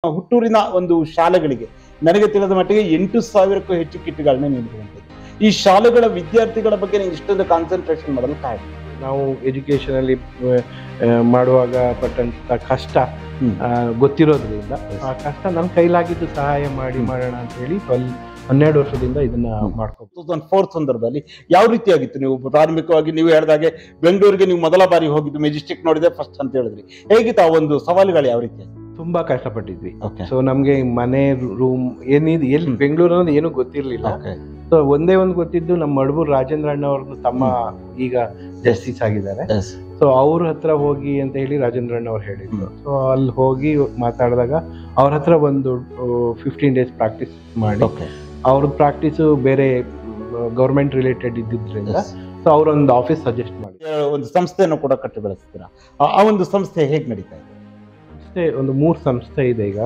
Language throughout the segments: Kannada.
ಹುಟ್ಟೂರಿನ ಒಂದು ಶಾಲೆಗಳಿಗೆ ನನಗೆ ತಿಳಿದ ಮಟ್ಟಿಗೆ 8,000ಕ್ಕೂ ಹೆಚ್ಚು ಕಿಟ್ಗಳನ್ನ ನೀಡಿರುವಂಥದ್ದು. ಈ ಶಾಲೆಗಳ ವಿದ್ಯಾರ್ಥಿಗಳ ಬಗ್ಗೆ ನೀವು ಇಷ್ಟೊಂದು ಕಾನ್ಸಂಟ್ರೇಷನ್ ಮಾಡಲು ಕಾರಣ? ನಾವು ಎಜುಕೇಶನ್ ಅಲ್ಲಿ ಮಾಡುವಾಗ ಪಟ್ಟಂತ ಕಷ್ಟ ಗೊತ್ತಿರೋದ್ರಿಂದ ಆ ಕಷ್ಟ ನನ್ನ ಕೈಲಾಗಿದ್ದು ಸಹಾಯ ಮಾಡೋಣ ಅಂತ ಹೇಳಿ 12 ವರ್ಷದಿಂದ ಇದನ್ನ ಮಾಡ್ಕೊಂಡು 2004 ಸಂದರ್ಭದಲ್ಲಿ ಯಾವ ರೀತಿಯಾಗಿತ್ತು? ನೀವು ಪ್ರಾರಂಭಿಕವಾಗಿ ನೀವು ಹೇಳಿದಾಗೆ ಬೆಂಗಳೂರಿಗೆ ನೀವು ಮೊದಲ ಬಾರಿ ಹೋಗಿದ್ದು, ಮೆಜೆಸ್ಟಿಕ್ ನೋಡಿದೆ ಫಸ್ಟ್ ಅಂತ ಹೇಳಿದ್ರಿ. ಹೇಗಿತ್ತು ಆ ಒಂದು ಸವಾಲುಗಳು ಯಾವ ರೀತಿ? ತುಂಬಾ ಕಷ್ಟಪಟ್ಟಿದ್ವಿ. ಸೊ ನಮ್ಗೆ ಮನೆ ರೂಮ್ ಏನಿದೆ ಎಲ್ಲಿ ಬೆಂಗಳೂರಲ್ಲಿ ಏನೂ ಗೊತ್ತಿರ್ಲಿಲ್ಲ. ಸೊ ಒಂದೇ ಒಂದು ಗೊತ್ತಿದ್ದು, ನಮ್ಮ ಮಡಬೂರು ರಾಜೇಂದ್ರ ಅಣ್ಣ ಅವ್ರದ್ದು ತಮ್ಮ ಈಗ ಜಸ್ಟಿಸ್ ಆಗಿದ್ದಾರೆ. ಸೊ ಅವ್ರ ಹತ್ರ ಹೋಗಿ ಅಂತ ಹೇಳಿ ರಾಜೇಂದ್ರ ಅಣ್ಣ ಅವ್ರು ಹೇಳಿದ್ರು. ಸೊ ಅಲ್ಲಿ ಹೋಗಿ ಮಾತಾಡಿದಾಗ ಅವ್ರ ಹತ್ರ ಒಂದು 15 days ಪ್ರಾಕ್ಟೀಸ್ ಮಾಡಿ, ಅವ್ರದ್ದು ಪ್ರಾಕ್ಟೀಸು ಬೇರೆ ಗೌರ್ಮೆಂಟ್ ರಿಲೇಟೆಡ್ ಇದ್ದಿದ್ರಿಂದ ಸೊ ಅವರೊಂದು ಆಫೀಸ್ ಸಜೆಸ್ಟ್ ಮಾಡಿ ಒಂದು ಸಂಸ್ಥೆಯನ್ನು ಕೂಡ ಕಟ್ಟಿ ಬೆಳೆಸ್ತೀರಾ. ಆ ಒಂದು ಸಂಸ್ಥೆ ಹೇಗೆ ನಡೀತಾ ಇದೆ? ಒಂದು 3 ಸಂಸ್ಥೆ ಇದೆ ಈಗ.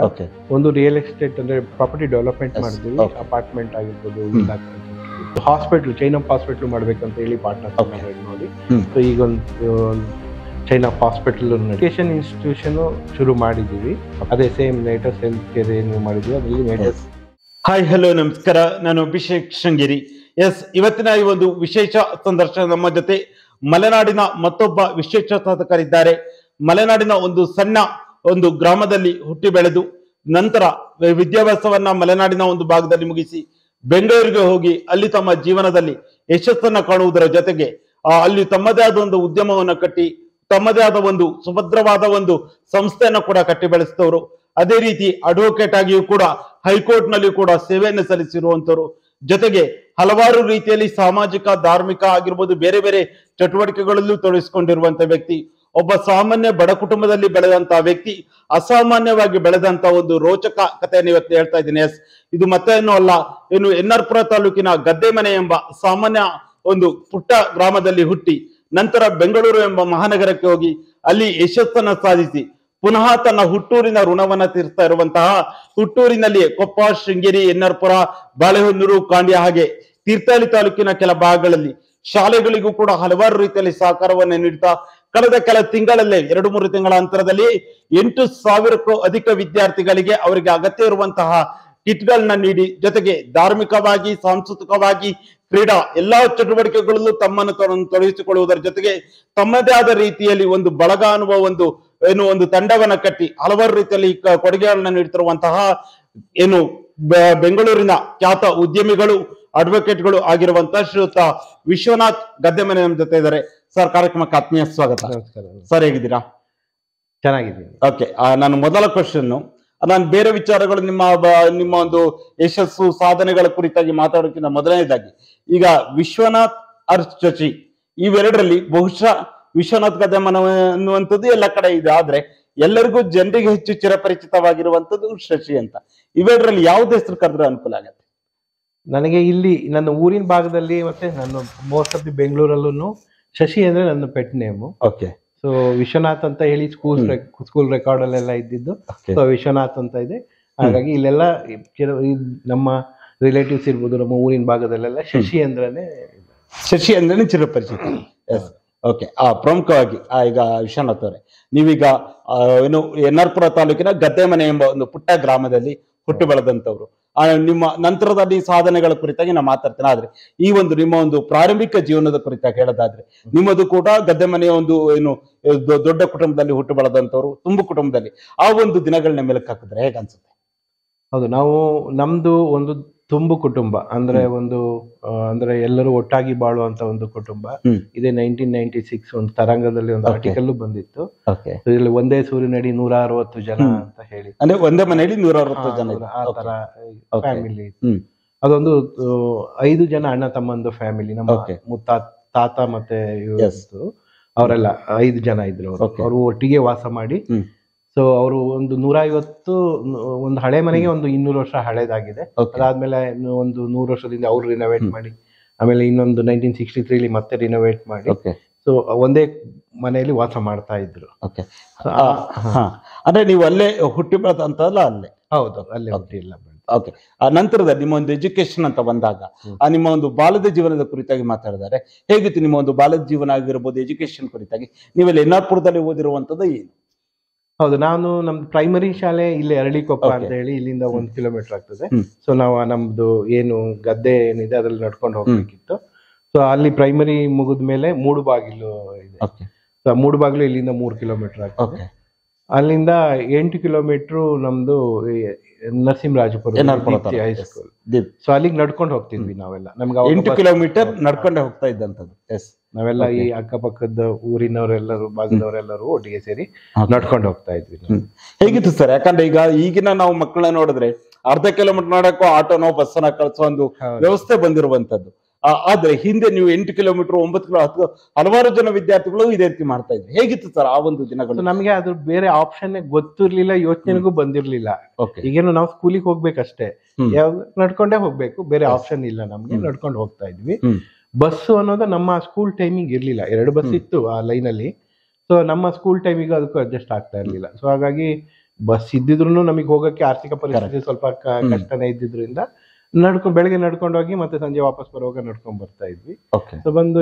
ಒಂದು ರಿಯಲ್ ಎಸ್ಟೇಟ್ ಅಂದ್ರೆ ಪ್ರಾಪರ್ಟಿ ಡೆವಲಪ್ಮೆಂಟ್ ಮಾಡಿದ್ವಿ, ಅಪಾರ್ಟ್ಮೆಂಟ್ ಆಗಿರ್ಬೋದು, ಹಾಸ್ಪಿಟಲ್ ಚೈನ್ ಆಫ್ ಹಾಸ್ಪಿಟಲ್ ಮಾಡ್ಬೇಕಂತ ಹೇಳಿ ಪಾರ್ಟ್ನರ್ ನೋಡಿ. ಸೊ ಈಗ ಒಂದು chain of hospital education institution ಶುರು ಮಾಡಿದೀವಿ. ಅದೇ ಸೇಮ್ ನೇಟರ್ಸ್ ಹೆಲ್ತ್ ಕೇರ್ ಏನು ಮಾಡಿದ್ವಿ ಅದರಲ್ಲಿ ನೇಟರ್ಸ್. ಹಾಯ್, ಹಲೋ, ನಮಸ್ಕಾರ. ನಾನು ಅಭಿಷೇಕ್ ಶೃಂಗೇರಿ. ಇವತ್ತಿನ ಈ ಒಂದು ವಿಶೇಷ ಸಂದರ್ಶನ ನಮ್ಮ ಜೊತೆ ಮಲೆನಾಡಿನ ಮತ್ತೊಬ್ಬ ವಿಶೇಷ ಸಾಧಕರಿದ್ದಾರೆ. ಮಲೆನಾಡಿನ ಒಂದು ಸಣ್ಣ ಒಂದು ಗ್ರಾಮದಲ್ಲಿ ಹುಟ್ಟಿ ಬೆಳೆದು ನಂತರ ವಿದ್ಯಾಭ್ಯಾಸವನ್ನ ಮಲೆನಾಡಿನ ಒಂದು ಭಾಗದಲ್ಲಿ ಮುಗಿಸಿ ಬೆಂಗಳೂರಿಗೆ ಹೋಗಿ ಅಲ್ಲಿ ತಮ್ಮ ಜೀವನದಲ್ಲಿ ಯಶಸ್ಸನ್ನ ಕಾಣುವುದರ ಜೊತೆಗೆ ಅಲ್ಲಿ ತಮ್ಮದೇ ಆದ ಒಂದು ಉದ್ಯಮವನ್ನು ಕಟ್ಟಿ ತಮ್ಮದೇ ಆದ ಒಂದು ಸುಭದ್ರವಾದ ಒಂದು ಸಂಸ್ಥೆಯನ್ನು ಕೂಡ ಕಟ್ಟಿ ಬೆಳೆಸಿದವರು. ಅದೇ ರೀತಿ ಅಡ್ವೊಕೇಟ್ ಆಗಿಯೂ ಕೂಡ ಹೈಕೋರ್ಟ್ ನಲ್ಲಿ ಕೂಡ ಸೇವೆಯನ್ನು ಸಲ್ಲಿಸಿರುವಂತವರು. ಜೊತೆಗೆ ಹಲವಾರು ರೀತಿಯಲ್ಲಿ ಸಾಮಾಜಿಕ, ಧಾರ್ಮಿಕ ಆಗಿರ್ಬೋದು, ಬೇರೆ ಬೇರೆ ಚಟುವಟಿಕೆಗಳಲ್ಲೂ ತೊಡಗಿಸಿಕೊಂಡಿರುವಂತ ವ್ಯಕ್ತಿ. ಒಬ್ಬ ಸಾಮಾನ್ಯ ಬಡ ಕುಟುಂಬದಲ್ಲಿ ಬೆಳೆದಂತ ವ್ಯಕ್ತಿ ಅಸಾಮಾನ್ಯವಾಗಿ ಬೆಳೆದಂತ ಒಂದು ರೋಚಕ ಕಥೆಯನ್ನು ಇವತ್ತು ಹೇಳ್ತಾ ಇದ್ದೀನಿ. ಇದು ಮತ್ತೆ ಏನೂ ಅಲ್ಲ, ಏನು ಎನ್ಆರ್ಪುರ ತಾಲೂಕಿನ ಗದ್ದೆಮನೆ ಎಂಬ ಸಾಮಾನ್ಯ ಒಂದು ಪುಟ್ಟ ಗ್ರಾಮದಲ್ಲಿ ಹುಟ್ಟಿ ನಂತರ ಬೆಂಗಳೂರು ಎಂಬ ಮಹಾನಗರಕ್ಕೆ ಹೋಗಿ ಅಲ್ಲಿ ಯಶಸ್ಸನ್ನ ಸಾಧಿಸಿ ಪುನಃ ತನ್ನ ಹುಟ್ಟೂರಿನ ಋಣವನ್ನ ತೀರ್ಸ್ತಾ ಇರುವಂತಹ, ಹುಟ್ಟೂರಿನಲ್ಲಿ ಕೊಪ್ಪ, ಶೃಂಗೇರಿ, ಎನ್ಆರ್ಪುರ, ಬಾಳೆಹೊನ್ನೂರು, ಕಾಂಡ್ಯ ಹಾಗೆ ತೀರ್ಥಹಳ್ಳಿ ತಾಲೂಕಿನ ಕೆಲ ಭಾಗಗಳಲ್ಲಿ ಶಾಲೆಗಳಿಗೂ ಕೂಡ ಹಲವಾರು ರೀತಿಯಲ್ಲಿ ಸಹಕಾರವನ್ನು ನೀಡ್ತಾ ಕಳೆದ ಕೆಲ ತಿಂಗಳಲ್ಲೇ 2-3 ತಿಂಗಳ ಅಂತರದಲ್ಲಿ 8,000ಕ್ಕೂ ಅಧಿಕ ವಿದ್ಯಾರ್ಥಿಗಳಿಗೆ ಅವರಿಗೆ ಅಗತ್ಯ ಇರುವಂತಹ ಕಿಟ್ಗಳನ್ನ ನೀಡಿ, ಜೊತೆಗೆ ಧಾರ್ಮಿಕವಾಗಿ, ಸಾಂಸ್ಕೃತಿಕವಾಗಿ, ಕ್ರೀಡಾ ಎಲ್ಲಾ ಚಟುವಟಿಕೆಗಳಲ್ಲೂ ತಮ್ಮನ್ನು ತೊಡಗಿಸಿಕೊಳ್ಳುವುದರ ಜೊತೆಗೆ ತಮ್ಮದೇ ಆದ ರೀತಿಯಲ್ಲಿ ಒಂದು ಬಳಗ ಅನ್ನುವ ಒಂದು ತಂಡವನ್ನ ಕಟ್ಟಿ ಹಲವಾರು ರೀತಿಯಲ್ಲಿ ಕೊಡುಗೆಗಳನ್ನ ನೀಡ್ತಿರುವಂತಹ ಬೆಂಗಳೂರಿನ ಖ್ಯಾತ ಉದ್ಯಮಿಗಳು, ಅಡ್ವೊಕೇಟ್ಗಳು ಆಗಿರುವಂತಹ ಶ್ರೀಯುತ ವಿಶ್ವನಾಥ್ ಗದ್ದೆಮನೆ ನಮ್ಮ ಜೊತೆ ಇದ್ದಾರೆ. ಸರ್, ಕಾರ್ಯಕ್ರಮಕ್ಕೆ ಆತ್ಮೀಯ ಸ್ವಾಗತ. ಸರ್, ಹೇಗಿದ್ದೀರಾ? ಚೆನ್ನಾಗಿದ್ದೀನಿ. ಓಕೆ, ನಾನು ಮೊದಲ ಕ್ವಶನ್, ನಾನು ಬೇರೆ ವಿಚಾರಗಳು ನಿಮ್ಮ ಒಂದು ಯಶಸ್ಸು ಸಾಧನೆಗಳ ಕುರಿತಾಗಿ ಮಾತಾಡೋಕ್ಕಿಂತ ಮೊದಲನೇದಾಗಿ ಈಗ ವಿಶ್ವನಾಥ್ ಶಶಿ ಇವೆರಡರಲ್ಲಿ ಬಹುಶಃ ವಿಶ್ವನಾಥ್ ಗದ್ದೆಮನೆ ಅನ್ನುವಂಥದ್ದು ಎಲ್ಲ ಕಡೆ ಇದೆ, ಆದ್ರೆ ಎಲ್ಲರಿಗೂ ಜನರಿಗೆ ಹೆಚ್ಚು ಚಿರಪರಿಚಿತವಾಗಿರುವಂತದ್ದು ಶಶಿ ಅಂತ. ಇವೆರಡರಲ್ಲಿ ಯಾವ್ದು ಹೆಸರು ಕರೆದ್ರೆ ಅನುಕೂಲ ಆಗತ್ತೆ? ನನಗೆ ಇಲ್ಲಿ ನನ್ನ ಊರಿನ ಭಾಗದಲ್ಲಿ ಮತ್ತೆ ನಾನು ಮೋಸ್ಟ್ ಆಫ್ ದಿ ಬೆಂಗಳೂರಲ್ಲೂ ಶಶಿ ಅಂದ್ರೆ ನನ್ನ pet name. Okay. So Vishwanath ಅಂತ ಹೇಳಿ ಸ್ಕೂಲ್ ರೆಕಾರ್ಡ್ ಅಲ್ಲೆಲ್ಲ ಇದ್ದಿದ್ದು. ಸೊ ವಿಶ್ವನಾಥ್ ಅಂತ ಇದೆ. ಹಾಗಾಗಿ ಇಲ್ಲೆಲ್ಲ ನಮ್ಮ ರಿಲೇಟಿವ್ಸ್ ಇರ್ಬೋದು, ನಮ್ಮ ಊರಿನ ಭಾಗದಲ್ಲೆಲ್ಲ ಶಶಿ ಅಂದ್ರೇನೆ ಚಿರಪರಿಚಿತ. S, okay. ಪ್ರಮುಖವಾಗಿ ಈಗ ವಿಶ್ವನಾಥ್ ಅವರೇ, ನೀವೀಗ ಎನ್ಆರ್ಪುರ ತಾಲೂಕಿನ ಗದ್ದೆಮನೆ ಎಂಬ ಒಂದು ಪುಟ್ಟ ಗ್ರಾಮದಲ್ಲಿ ಹುಟ್ಟು ಬೆಳೆದಂತವ್ರು. ನಿಮ್ಮ ನಂತರದಲ್ಲಿ ಸಾಧನೆಗಳ ಕುರಿತಾಗಿ ನಾನು ಮಾತಾಡ್ತೇನೆ. ಆದ್ರೆ ಈ ನಿಮ್ಮ ಒಂದು ಪ್ರಾರಂಭಿಕ ಜೀವನದ ಕುರಿತಾಗಿ ಹೇಳೋದಾದ್ರೆ, ನಿಮ್ಮದು ಕೂಡ ಗದ್ದೆಮನೆಯ ಒಂದು ದೊಡ್ಡ ಕುಟುಂಬದಲ್ಲಿ ಹುಟ್ಟು ಬೆಳೆದಂತವ್ರು, ತುಂಬು ಕುಟುಂಬದಲ್ಲಿ. ಆ ಒಂದು ದಿನಗಳನ್ನ ಮೇಲಕ್ಕೆ ಹಾಕಿದ್ರೆ ಹೇಗೆ ಅನ್ಸುತ್ತೆ? ಹೌದು, ನಮ್ದು ಒಂದು ತುಂಬು ಕುಟುಂಬ ಅಂದ್ರೆ ಅಂದ್ರೆ ಎಲ್ಲರೂ ಒಟ್ಟಾಗಿ ಬಾಳುವಂತ ಒಂದು ಕುಟುಂಬ. ಇದೇ 1996 ಒಂದು ತರಂಗದಲ್ಲಿ ಒಂದು ಆರ್ಟಿಕಲ್ ಬಂದಿತ್ತು. ಇದರಲ್ಲಿ ಒಂದೇ ಸೂರಿನಡಿ 160 ಜನ ಅಂತ ಹೇಳಿ, ಅಂದ್ರೆ ಒಂದೇ ಮನೆಯಲ್ಲಿ 160 ಜನ ಆ ತರ ಫ್ಯಾಮಿಲಿ. ಅದೊಂದು 5 ಜನ ಅಣ್ಣ ತಮ್ಮಂದು ಫ್ಯಾಮಿಲಿ. ನಮ್ಮ ತಾತ ಮತ್ತೆ ಅವರೆಲ್ಲ 5 ಜನ ಇದ್ರು. ಅವರು ಒಟ್ಟಿಗೆ ವಾಸ ಮಾಡಿ, ಸೊ ಅವರು ಒಂದು 150 ಒಂದು ಹಳೆ ಮನೆಗೆ ಒಂದು 200 ವರ್ಷ ಹಳೇದಾಗಿದೆ. ಅದಾದ್ಮೇಲೆ ಒಂದು 100 ವರ್ಷದಿಂದ ಅವ್ರು ರಿನೋವೇಟ್ ಮಾಡಿ, ಆಮೇಲೆ ಇನ್ನೊಂದು 1963 ಮತ್ತೆ ರಿನೋವೇಟ್ ಮಾಡಿ, ಸೊ ಒಂದೇ ಮನೆಯಲ್ಲಿ ವಾಸ ಮಾಡ್ತಾ ಇದ್ರು. ಅಂದ್ರೆ ನೀವು ಅಲ್ಲೇ ಹುಟ್ಟಿ ಬೆಳೆದಂತಲ್ಲ? ಅಲ್ಲೇ. ಹೌದು, ಅಲ್ಲೇ ಹುಟ್ಟಿ ಇಲ್ಲ. ಓಕೆ. ಆ ನಂತರದಲ್ಲಿ ನಿಮ್ಮ ಒಂದು ಎಜುಕೇಶನ್ ಅಂತ ಬಂದಾಗ ನಿಮ್ಮ ಒಂದು ಬಾಲ್ಯದ ಜೀವನದ ಕುರಿತಾಗಿ ಮಾತಾಡಿದ್ದಾರೆ. ಹೇಗಿತ್ತು ನಿಮ್ಮ ಒಂದು ಬಾಲ್ಯದ ಜೀವನ ಆಗಿರ್ಬೋದು, ಎಜುಕೇಶನ್ ಕುರಿತಾಗಿ? ನೀವೆಲ್ಲ ಎನ್ಆರ್ಪುರದಲ್ಲಿ ಓದಿರುವಂತದ್ದು ಏನು? ಹೌದು, ನಾನು ನಮ್ದು ಪ್ರೈಮರಿ ಶಾಲೆ ಇಲ್ಲಿ ಅರಳಿಕೊಪ್ಪ ಅಂತ ಹೇಳಿ ಇಲ್ಲಿಂದ 1 ಕಿಲೋಮೀಟರ್ ಆಗ್ತದೆ. ಸೊ ನಾವು ನಮ್ದು ಏನು ಗದ್ದೆ ಏನಿದೆ ಅದ್ರಲ್ಲಿ ನಡ್ಕೊಂಡು ಹೋಗ್ಬೇಕಿತ್ತು. ಸೊ ಅಲ್ಲಿ ಪ್ರೈಮರಿ ಮುಗಿದ್ಮೇಲೆ ಮೂಡುಬಾಗಿಲು ಇದೆ. ಸೊ ಮೂಡುಬಾಗಿಲು ಇಲ್ಲಿಂದ 3 ಕಿಲೋಮೀಟರ್ ಆಗ್ತದೆ. ಅಲ್ಲಿಂದ 8 ಕಿಲೋಮೀಟರ್ ನಮ್ದು ನರಸಿಂಹರಾಜಪುರ ಹೈಸ್ಕೂಲ್. ಸೊ ಅಲ್ಲಿಗೆ ನಡ್ಕೊಂಡು ಹೋಗ್ತಿದ್ವಿ ನಾವೆಲ್ಲ. ನಮ್ಗೆ 8 ಕಿಲೋಮೀಟರ್ ನಡ್ಕೊಂಡೆ ಹೋಗ್ತಾ ಇದ್ದಂಥದ್ದು. ನಾವೆಲ್ಲ ಈ ಅಕ್ಕಪಕ್ಕದ ಊರಿನವರೆಲ್ಲರೂ ಭಾಗದವರೆಲ್ಲರೂ ಒಟ್ಟಿಗೆ ಸೇರಿ ನಡ್ಕೊಂಡು ಹೋಗ್ತಾ ಇದ್ವಿ. ಹೇಗಿತ್ತು ಸರ್? ಯಾಕಂದ್ರೆ ಈಗಿನ ನಾವು ಮಕ್ಕಳನ್ನ ನೋಡಿದ್ರೆ ಅರ್ಧ ಕಿಲೋಮೀಟರ್ ನೋಡಕ್ಕೂ ಆಟೋನೋ ಬಸ್ಸನ್ನ ಕಳಿಸೋ ಒಂದು ವ್ಯವಸ್ಥೆ ಬಂದಿರುವಂತದ್ದು. ಆದ್ರೆ ಹಿಂದೆ ನೀವು 8 ಕಿಲೋಮೀಟರ್ 9 ಕಿಲೋಮೀಟರ್ ಹಲವಾರು ಜನ ವಿದ್ಯಾರ್ಥಿಗಳು ಇದೇ ರೀತಿ ಮಾಡ್ತಾ ಇದ್ರು. ಹೇಗಿತ್ತು ಸರ್ ಆ ಒಂದು ದಿನಗಳು? ನಮಗೆ ಅದ್ರ ಬೇರೆ ಆಪ್ಷನ್ ಗೊತ್ತಿರ್ಲಿಲ್ಲ, ಯೋಚನೆಗೂ ಬಂದಿರ್ಲಿಲ್ಲ. ಈಗೇನು ನಾವು ಸ್ಕೂಲಿಗೆ ಹೋಗ್ಬೇಕಷ್ಟೇ, ನಡ್ಕೊಂಡೇ ಹೋಗ್ಬೇಕು, ಬೇರೆ ಆಪ್ಷನ್ ಇಲ್ಲ ನಮ್ಗೆ. ನಡ್ಕೊಂಡು ಹೋಗ್ತಾ ಇದ್ವಿ. ಬಸ್ಸು ಅನ್ನೋದು ನಮ್ಮ ಸ್ಕೂಲ್ ಟೈಮಿಂಗ್ ಇರ್ಲಿಲ್ಲ. 2 ಬಸ್ ಇತ್ತು ಆ ಲೈನ್ ಅಲ್ಲಿ. ಸೊ ನಮ್ಮ ಸ್ಕೂಲ್ ಟೈಮಿಗೂ ಅದಕ್ಕೂ ಅಡ್ಜಸ್ಟ್ ಆಗ್ತಾ ಇರ್ಲಿಲ್ಲ. ಸೊ ಹಾಗಾಗಿ ಬಸ್ ಇದ್ದಿದ್ರು ನಮಗೆ ಹೋಗಕ್ಕೆ ಆರ್ಥಿಕ ಪರಿಸ್ಥಿತಿ ಸ್ವಲ್ಪ ಕಷ್ಟನೇ ಇದ್ದಿದ್ರಿಂದ ಬೆಳಗ್ಗೆ ನಡ್ಕೊಂಡು ಹೋಗಿ ಮತ್ತೆ ಸಂಜೆ ವಾಪಸ್ ಬರುವಾಗ ನಡ್ಕೊಂಡ್ ಬರ್ತಾ ಇದ್ವಿ. ಸೊ ಬಂದು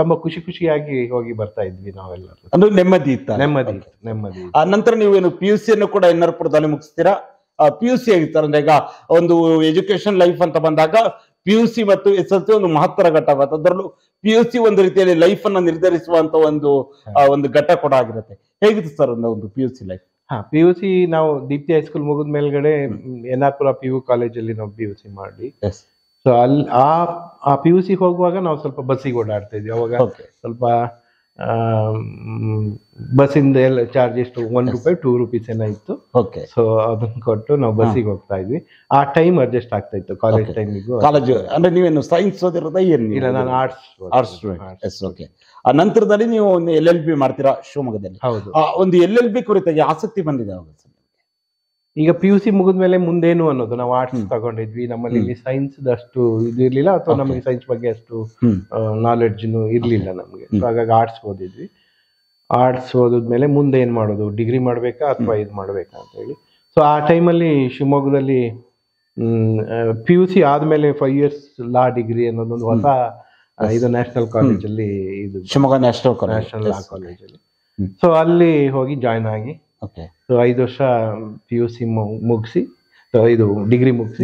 ತುಂಬಾ ಖುಷಿಯಾಗಿ ಹೋಗಿ ಬರ್ತಾ ಇದ್ವಿ ನಾವೆಲ್ಲರೂ. ಅಂದ್ರೆ ನೆಮ್ಮದಿ ಇತ್ತು. ನೆಮ್ಮದಿ. ಆ ನಂತರ ನೀವೇನು PUC ಅನ್ನು ಕೂಡ ಎನ್ಆರ್ಪುರದಲ್ಲಿ ಮುಗಿಸ್ತೀರಾ? PUC ಆಗಿರ್ತಾರೆ ಅಂದ್ರೆ ಈಗ ಒಂದು ಎಜುಕೇಶನ್ ಲೈಫ್ ಅಂತ ಬಂದಾಗ PUC ಮತ್ತು SSLC ಒಂದು ಮಹತ್ತರ ಘಟ್ಟವಾಗುತ್ತೆ. ಅದರಲ್ಲೂ PUC ಒಂದು ರೀತಿಯಲ್ಲಿ ಲೈಫ್ ಅನ್ನ ನಿರ್ಧರಿಸುವಂತ ಒಂದು ಘಟ್ಟ ಕೂಡ ಆಗಿರುತ್ತೆ. ಹೇಗಿತ್ತು ಸರ್ ಒಂದು PUC ಲೈಫ್? PUC ನಾವು ದೀಪ್ತಿ ಹೈಸ್ಕೂಲ್ ಮುಗಿದ ಮೇಲ್ಗಡೆ ಎನ್ಆರ್ಪುರ PU ಕಾಲೇಜಲ್ಲಿ ನಾವು PUC ಮಾಡಿ. ಸೊ ಅಲ್ಲಿ ಆ PUC ಹೋಗುವಾಗ ನಾವು ಸ್ವಲ್ಪ ಬಸ್ಸಿಗೆ ಓಡಾಡ್ತಾ ಇದ್ವಿ. ಅವಾಗ ಸ್ವಲ್ಪ ಬಸ್ಸಿಂದ ಎಲ್ಲ ಚಾರ್ಜ್ ಎಷ್ಟು ₹1 ₹2 ಏನೋ ಇತ್ತು. ಸೊ ಅದನ್ನ ಕೊಟ್ಟು ನಾವು ಬಸ್ಸಿಗೆ ಹೋಗ್ತಾ ಇದ್ವಿ. ಆ ಟೈಮ್ ಅಡ್ಜಸ್ಟ್ ಆಗ್ತಾ ಇತ್ತು ಕಾಲೇಜ್ ಟೈಮಿಗೂ. ಕಾಲೇಜ್ ಅಂದ್ರೆ ನೀವೇನು ಸೈನ್ಸ್ ಓದಿರೋದ? ಇಲ್ಲ, ನಾನು ಆರ್ಟ್ಸ್ ಸ್ಟೂಡೆಂಟ್. ಆ ನಂತರದಲ್ಲಿ ನೀವು ಒಂದು LLB ಮಾಡ್ತೀರಾ ಶಿವಮೊಗ್ಗದಲ್ಲಿ? ಹೌದು. ಒಂದು LLB ಕುರಿತಾಗಿ ಆಸಕ್ತಿ ಬಂದಿದೆ ಅವಾಗ? ಈಗ PUC ಮುಗಿದ್ಮೇಲೆ ಮುಂದೇನು ಅನ್ನೋದು ನಾವು ಆರ್ಟ್ಸ್ ತಗೊಂಡಿದ್ವಿ. ನಮ್ಮಲ್ಲಿ ಇಲ್ಲಿ ಸೈನ್ಸ್ ಅಷ್ಟು ಇದು ಇರ್ಲಿಲ್ಲ, ಅಥವಾ ನಮಗೆ ಸೈನ್ಸ್ ಬಗ್ಗೆ ಅಷ್ಟು ನಾಲೆಡ್ಜ್ನು ಇರ್ಲಿಲ್ಲ ನಮ್ಗೆ. ಸೊ ಹಾಗಾಗಿ ಆರ್ಟ್ಸ್ ಓದಿದ್ವಿ. ಆರ್ಟ್ಸ್ ಓದಿದ್ಮೇಲೆ ಮುಂದೆ ಏನ್ ಮಾಡೋದು, ಡಿಗ್ರಿ ಮಾಡ್ಬೇಕಾ ಅಥವಾ ಇದು ಮಾಡ್ಬೇಕಾ ಅಂತ ಹೇಳಿ. ಸೊ ಆ ಟೈಮಲ್ಲಿ ಶಿವಮೊಗ್ಗದಲ್ಲಿ PUC ಆದ್ಮೇಲೆ 5 years ಲಾ ಡಿಗ್ರಿ ಅನ್ನೋದೊಂದು ಹೊಸ ಇದು ನ್ಯಾಷನಲ್ ಕಾಲೇಜಲ್ಲಿ, ಇದು ಶಿವಮೊಗ್ಗ ನ್ಯಾಷನಲ್ ಲಾ ಕಾಲೇಜಲ್ಲಿ. ಸೊ ಅಲ್ಲಿ ಹೋಗಿ ಜಾಯ್ನ್ ಆಗಿ ಸೊ 5 ವರ್ಷ PUC ಮುಗಿಸಿ, ಇದು ಡಿಗ್ರಿ ಮುಗಿಸಿ.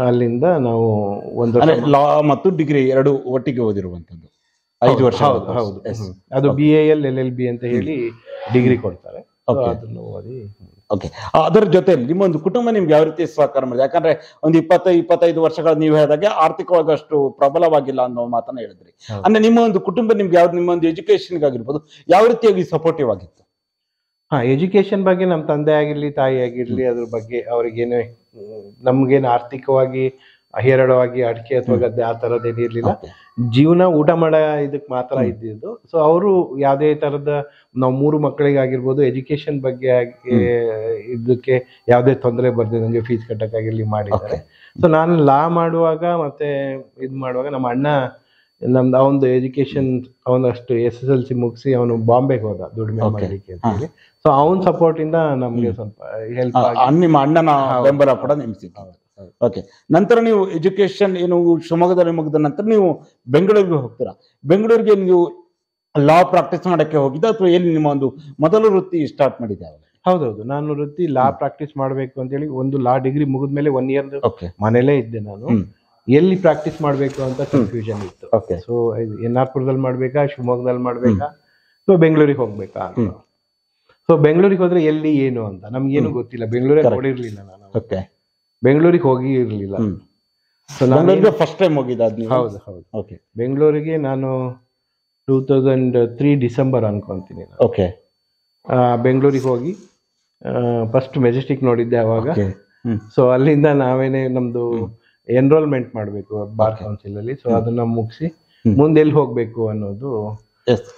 ಅಲ್ಲಿಂದ ನಾವು ಲಾ ಮತ್ತು ಡಿಗ್ರಿ 2 ಒಟ್ಟಿಗೆ ಓದಿರುವಂತದ್ದು 5 ವರ್ಷ. ಹೌದು. ಅದು BAL LLB ಅಂತ ಹೇಳಿ ಡಿಗ್ರಿ ಕೊಡ್ತಾರೆ. ಅದನ್ನು ಓದಿ. ಅದರ ಜೊತೆಯಲ್ಲಿ ನಿಮ್ಮ ಒಂದು ಕುಟುಂಬ ನಿಮ್ಗೆ ಯಾವ ರೀತಿ ಸಹಕಾರ ಮಾಡಿದೆ? ಯಾಕಂದ್ರೆ ಒಂದು 20-25 ವರ್ಷಗಳ ನೀವು ಹೇಳಿದಾಗೆ ಆರ್ಥಿಕವಾಗಿ ಅಷ್ಟು ಪ್ರಬಲವಾಗಿಲ್ಲ ಅನ್ನೋ ಮಾತನ್ನ ಹೇಳಿದ್ರಿ. ಅಂದ್ರೆ ನಿಮ್ಮ ಒಂದು ಕುಟುಂಬ ನಿಮ್ಗೆ ನಿಮ್ಮ ಒಂದು ಎಜುಕೇಶನ್ ಆಗಿರ್ಬೋದು ಯಾವ ರೀತಿಯಾಗಿ ಸಪೋರ್ಟಿವ್ ಆಗಿತ್ತು? ಎಜುಕೇಶನ್ ಬಗ್ಗೆ ನಮ್ಮ ತಂದೆ ಆಗಿರ್ಲಿ ತಾಯಿ ಆಗಿರ್ಲಿ ಅದ್ರ ಬಗ್ಗೆ ಅವ್ರಿಗೇನು ನಮ್ಗೇನು ಆರ್ಥಿಕವಾಗಿ ಹೇರಳವಾಗಿ ಅಡಿಕೆ ಅಥವಾ ಗದ್ದೆ ಆ ತರದ್ದೇನು ಇರ್ಲಿಲ್ಲ. ಜೀವನ ಊಟ ಮಾಡೋ ಇದಕ್ಕೆ ಮಾತ್ರ ಇದ್ದಿದ್ದು. ಸೊ ಅವರು ಯಾವುದೇ ತರದ ನಾವು 3 ಮಕ್ಕಳಿಗಾಗಿರ್ಬೋದು ಎಜುಕೇಶನ್ ಬಗ್ಗೆ ಇದಕ್ಕೆ ಯಾವುದೇ ತೊಂದರೆ ಬರ್ದಿದೆ, ನನಗೆ ಫೀಸ್ ಕಟ್ಟಕ್ಕಾಗಿರ್ಲಿ ಮಾಡಿದ್ದಾರೆ. ಸೊ ನಾನು ಲಾ ಮಾಡುವಾಗ ಮತ್ತೆ ಇದು ಮಾಡುವಾಗ ನಮ್ಮ ಅಣ್ಣ ನಮ್ದು ಅವನದು ಎಜುಕೇಶನ್ ಅವನಷ್ಟು SSLC ಮುಗಿಸಿ ಅವನು ಬಾಂಬೆಗೆ ಹೋದ ದುಡಿಮೆ ಮಾಡಲಿಕ್ಕೆ ಅಂತ ಹೇಳಿ. ಸೊ ಅವನ ಸಪೋರ್ಟ್ ಇಂದ ನಮ್ಗೆ ಸ್ವಲ್ಪ ಹೆಲ್ಪ್ ಆಗಿ ನಿಮ್ಮ ಅಣ್ಣನ ಬೆಂಬಲ ಕೂಡ ನಿಮ್ಗೆ. ನಂತರ ನೀವು ಎಜುಕೇಶನ್ ಏನು ಶಿವಮೊಗ್ಗದಲ್ಲಿ ಮುಗಿದ ನಂತರ ನೀವು ಬೆಂಗಳೂರಿಗೆ ಹೋಗ್ತೀರಾ. ಬೆಂಗಳೂರಿಗೆ ನೀವು ಲಾ ಪ್ರಾಕ್ಟೀಸ್ ಮಾಡಕ್ಕೆ ಹೋಗಿದ್ದ ಅಥವಾ ಏನು ನಿಮ್ಮ ಒಂದು ಮೊದಲ ವೃತ್ತಿ ಸ್ಟಾರ್ಟ್ ಮಾಡಿದ್ದೆ? ಹೌದೌದು, ನಾನು ವೃತ್ತಿ ಲಾ ಪ್ರಾಕ್ಟೀಸ್ ಮಾಡ್ಬೇಕು ಅಂತ ಹೇಳಿ ಒಂದು ಲಾ ಡಿಗ್ರಿ ಮುಗಿದ್ಮೇಲೆ 1 year ಮನೇಲೇ ಇದ್ದೆ ನಾನು. ಎಲ್ಲಿ ಪ್ರಾಕ್ಟೀಸ್ ಮಾಡ್ಬೇಕು ಅಂತ ಕನ್ಫ್ಯೂಷನ್ ಇತ್ತು. ಸೊ ಎನ್ಆರ್ಪುರದಲ್ಲಿ ಮಾಡ್ಬೇಕಾ, ಶಿವಮೊಗ್ಗದಲ್ಲಿ ಮಾಡ್ಬೇಕಾ, ಸೊ ಬೆಂಗಳೂರಿಗೆ ಹೋಗ್ಬೇಕಾ ಅಂತ. ಸೊ ಬೆಂಗಳೂರಿಗೆ ಹೋದ್ರೆ ಎಲ್ಲಿ ಏನು ಅಂತ ನಮ್ಗೇನು ಗೊತ್ತಿಲ್ಲ. ಬೆಂಗಳೂರಿಗೆ ನೋಡಿರ್ಲಿಲ್ಲ ನಾನು, ಬೆಂಗಳೂರಿಗೆ ಹೋಗಿ ಇರ್ಲಿಲ್ಲ. ಸೊ ನಾನು ಫಸ್ಟ್ ಟೈಮ್ ಹೋಗಿದ್ದ. ಹೌದು. ಬೆಂಗಳೂರಿಗೆ ನಾನು 2003 ಡಿಸೆಂಬರ್ ಅನ್ಕೊಂತೀನಿ. ಬೆಂಗಳೂರಿಗೆ ಹೋಗಿ ಫಸ್ಟ್ ಮೆಜೆಸ್ಟಿಕ್ ನೋಡಿದ್ದೆ ಅವಾಗ. ಸೊ ಅಲ್ಲಿಂದ ನಾವೇನೆ ನಮ್ದು ಎನ್ರೋಲ್ಮೆಂಟ್ ಮಾಡ್ಬೇಕು ಬಾರ್ ಕೌನ್ಸಿಲ್ ಅಲ್ಲಿ. ಸೊ ಅದನ್ನ ಮುಗಿಸಿ ಮುಂದೆ ಎಲ್ಲಿ ಹೋಗ್ಬೇಕು ಅನ್ನೋದು.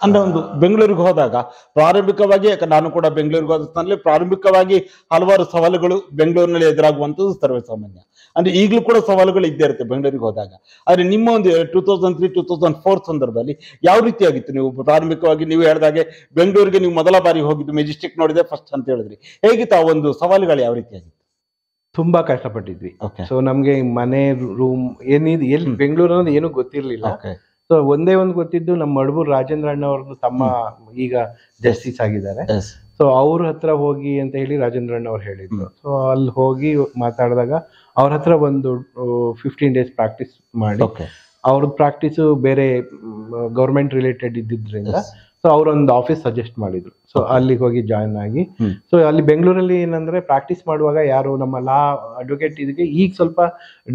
ಅಂದ್ರೆ ಒಂದು ಬೆಂಗಳೂರಿಗೆ ಹೋದಾಗ ಪ್ರಾರಂಭಿಕವಾಗಿ, ನಾನು ಕೂಡ ಬೆಂಗಳೂರಿಗೆ ಹೋದಲ್ಲಿ ಪ್ರಾರಂಭಿಕವಾಗಿ ಹಲವಾರು ಸವಾಲುಗಳು ಬೆಂಗಳೂರಿನಲ್ಲಿ ಎದುರಾಗುವಂಥದ್ದು ಸರ್ವೇ ಸಾಮಾನ್ಯ. ಅಂದ್ರೆ ಈಗಲೂ ಕೂಡ ಸವಾಲುಗಳು ಇದ್ದೇ ಇರುತ್ತೆ ಬೆಂಗಳೂರಿಗೆ ಹೋದಾಗ. ಆದ್ರೆ ನಿಮ್ಮ ಒಂದು 2003-2004 ಸಂದರ್ಭದಲ್ಲಿ ಯಾವ ರೀತಿಯಾಗಿತ್ತು? ನೀವು ಪ್ರಾರಂಭಿಕವಾಗಿ ನೀವು ಹೇಳಿದಾಗೆ ಬೆಂಗಳೂರಿಗೆ ನೀವು ಮೊದಲ ಬಾರಿ ಹೋಗಿದ್ದು, ಮೆಜೆಸ್ಟಿಕ್ ನೋಡಿದೆ ಫಸ್ಟ್ ಅಂತ ಹೇಳಿದ್ರಿ. ಹೇಗಿತ್ತು ಆ ಒಂದು ಸವಾಲುಗಳು ಯಾವ ರೀತಿಯಾಗಿತ್ತು? ತುಂಬಾ ಕಷ್ಟಪಟ್ಟಿದ್ವಿ. ಸೊ ನಮ್ಗೆ ಮನೆ ರೂಮ್ ಏನಿದೆ ಎಲ್ಲಿ ಬೆಂಗಳೂರು ಅನ್ನೋದು ಏನು ಗೊತ್ತಿರ್ಲಿಲ್ಲ. ಸೊ ಒಂದೇ ಒಂದು ಗೊತ್ತಿದ್ದು, ನಮ್ಮ ಮಡಬೂರು ರಾಜೇಂದ್ರ ಅಣ್ಣ ಅವ್ರದ್ದು ತಮ್ಮ ಈಗ ಜಸ್ಟಿಸ್ ಆಗಿದ್ದಾರೆ. ಸೊ ಅವ್ರ ಹತ್ರ ಹೋಗಿ ಅಂತ ಹೇಳಿ ರಾಜೇಂದ್ರಣ್ಣ ಅವ್ರು ಹೇಳಿದ್ರು. ಸೊ ಅಲ್ಲಿ ಹೋಗಿ ಮಾತಾಡಿದಾಗ ಅವ್ರ ಹತ್ರ ಒಂದು 15 days ಪ್ರಾಕ್ಟೀಸ್ ಮಾಡಿ, ಅವ್ರದ್ದು ಪ್ರಾಕ್ಟೀಸು ಬೇರೆ ಗೌರ್ಮೆಂಟ್ ರಿಲೇಟೆಡ್ ಇದ್ದಿದ್ರಿಂದ ಸೊ ಅವರೊಂದು ಆಫೀಸ್ ಸಜೆಸ್ಟ್ ಮಾಡಿದ್ರು. ಸೊ ಅಲ್ಲಿಗೆ ಹೋಗಿ ಜಾಯ್ನ್ ಆಗಿ, ಸೊ ಅಲ್ಲಿ ಬೆಂಗಳೂರಲ್ಲಿ ಏನಂದ್ರೆ ಪ್ರಾಕ್ಟೀಸ್ ಮಾಡುವಾಗ ಯಾರು ನಮ್ಮ ಲಾ ಅಡ್ವೊಕೇಟ್ ಇದಕ್ಕೆ ಈಗ ಸ್ವಲ್ಪ